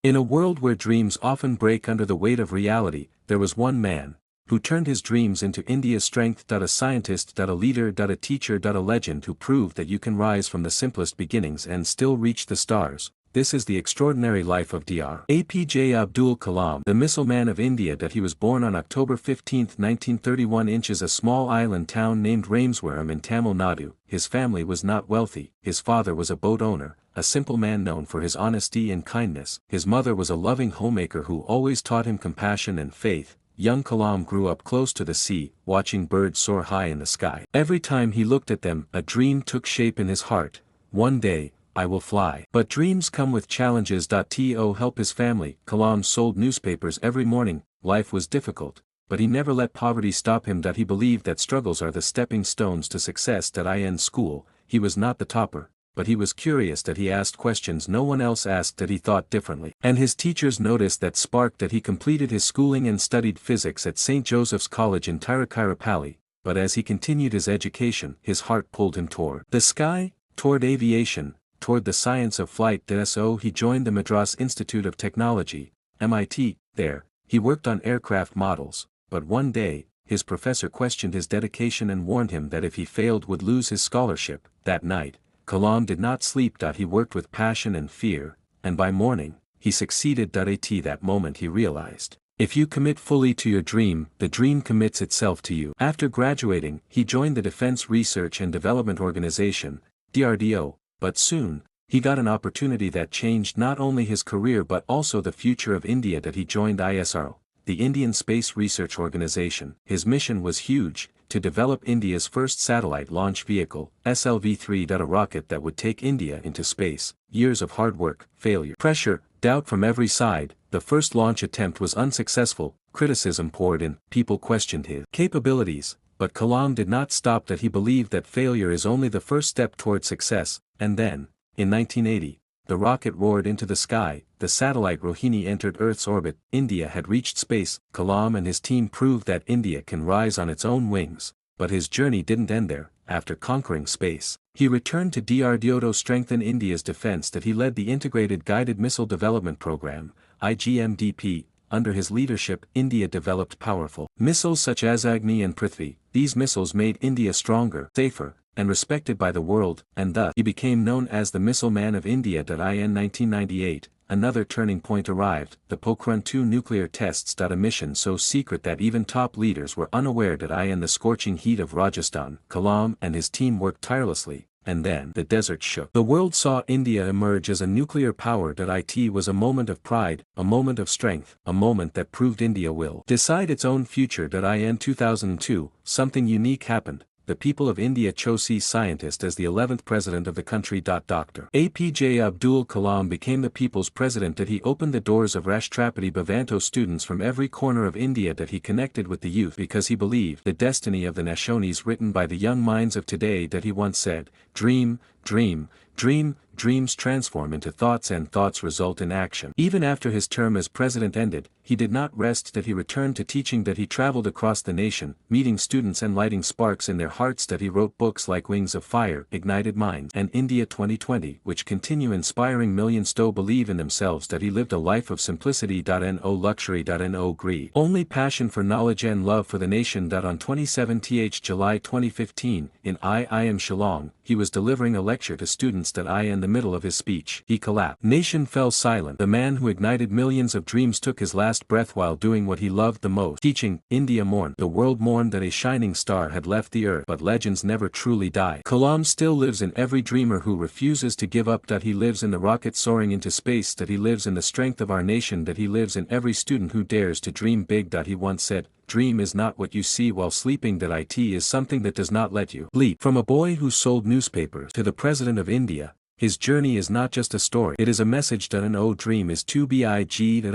In a world where dreams often break under the weight of reality, there was one man who turned his dreams into India's strength. A scientist, a leader, a teacher, a legend who proved that you can rise from the simplest beginnings and still reach the stars. This is the extraordinary life of Dr. APJ Abdul Kalam, the missile man of India. He was born on October 15, 1931 in a small island town named Rameswaram in Tamil Nadu. His family was not wealthy. His father was a boat owner, a simple man known for his honesty and kindness. His mother was a loving homemaker who always taught him compassion and faith. Young Kalam grew up close to the sea, watching birds soar high in the sky. Every time he looked at them, a dream took shape in his heart. One day, I will fly. But dreams come with challenges. To help his family, Kalam sold newspapers every morning. Life was difficult, but he never let poverty stop him. He believed that struggles are the stepping stones to success. In school, he was not the topper, but he was curious. He asked questions no one else asked. He thought differently. And his teachers noticed that spark. He completed his schooling and studied physics at St. Joseph's College in Tiruchirappalli, but as he continued his education, his heart pulled him toward the sky, toward aviation, toward the science of flight. So he joined the Madras Institute of Technology, MIT. There, he worked on aircraft models, but one day, his professor questioned his dedication and warned him that if he failed would lose his scholarship. That night, Kalam did not sleep. He worked with passion and fear, and by morning, he succeeded. At that moment he realized, if you commit fully to your dream, the dream commits itself to you. After graduating, he joined the Defense Research and Development Organization, DRDO, but soon, he got an opportunity that changed not only his career but also the future of India. He joined ISRO, the Indian Space Research Organization. His mission was huge, to develop India's first satellite launch vehicle, SLV-3. A rocket that would take India into space. Years of hard work, failure, pressure, doubt from every side. The first launch attempt was unsuccessful, criticism poured in, people questioned his capabilities, but Kalam did not stop. He believed that failure is only the first step toward success, and then, in 1980, the rocket roared into the sky. The satellite Rohini entered Earth's orbit. India had reached space. Kalam and his team proved that India can rise on its own wings. But his journey didn't end there. After conquering space, he returned to DRDO to strengthen India's defense. He led the Integrated Guided Missile Development Program, IGMDP. Under his leadership, India developed powerful missiles such as Agni and Prithvi. These missiles made India stronger, safer, and respected by the world, and thus he became known as the Missile Man of India. In 1998, another turning point arrived, the Pokhran-2 nuclear tests. A mission so secret that even top leaders were unaware. In the scorching heat of Rajasthan, Kalam and his team worked tirelessly, and then the desert shook. The world saw India emerge as a nuclear power. It was a moment of pride, a moment of strength, a moment that proved India will decide its own future. In 2002, something unique happened. The people of India chose his scientist as the 11th president of the country. Dr. APJ Abdul Kalam became the people's president. He opened the doors of Rashtrapati Bhavan students from every corner of India. He connected with the youth because he believed the destiny of the nation is written by the young minds of today. He once said, dream, dream, dream. Dreams transform into thoughts and thoughts result in action. Even after his term as president ended, he did not rest. He returned to teaching. He traveled across the nation, meeting students and lighting sparks in their hearts. He wrote books like Wings of Fire, Ignited Minds, and India 2020, which continue inspiring millions to believe in themselves. He lived a life of simplicity. No luxury. No greed. Only passion for knowledge and love for the nation. On 27th July 2015, in IIM Shillong, he was delivering a lecture to students. In the middle of his speech, he collapsed. Nation fell silent. The man who ignited millions of dreams took his last breath while doing what he loved the most. Teaching, India mourned. The world mourned that a shining star had left the earth. But legends never truly die. Kalam still lives in every dreamer who refuses to give up. He lives in the rocket soaring into space. He lives in the strength of our nation. He lives in every student who dares to dream big. He once said, dream is not what you see while sleeping. It is something that does not let you leap. From a boy who sold newspapers to the President of India, his journey is not just a story. It is a message. No dream is too big.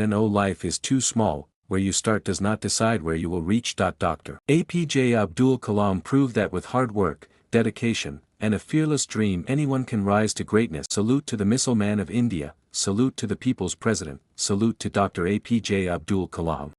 No life is too small. Where you start does not decide where you will reach. Dr. APJ Abdul Kalam proved that with hard work, dedication, and a fearless dream anyone can rise to greatness. Salute to the Missile Man of India. Salute to the people's president. Salute to Dr. APJ Abdul Kalam.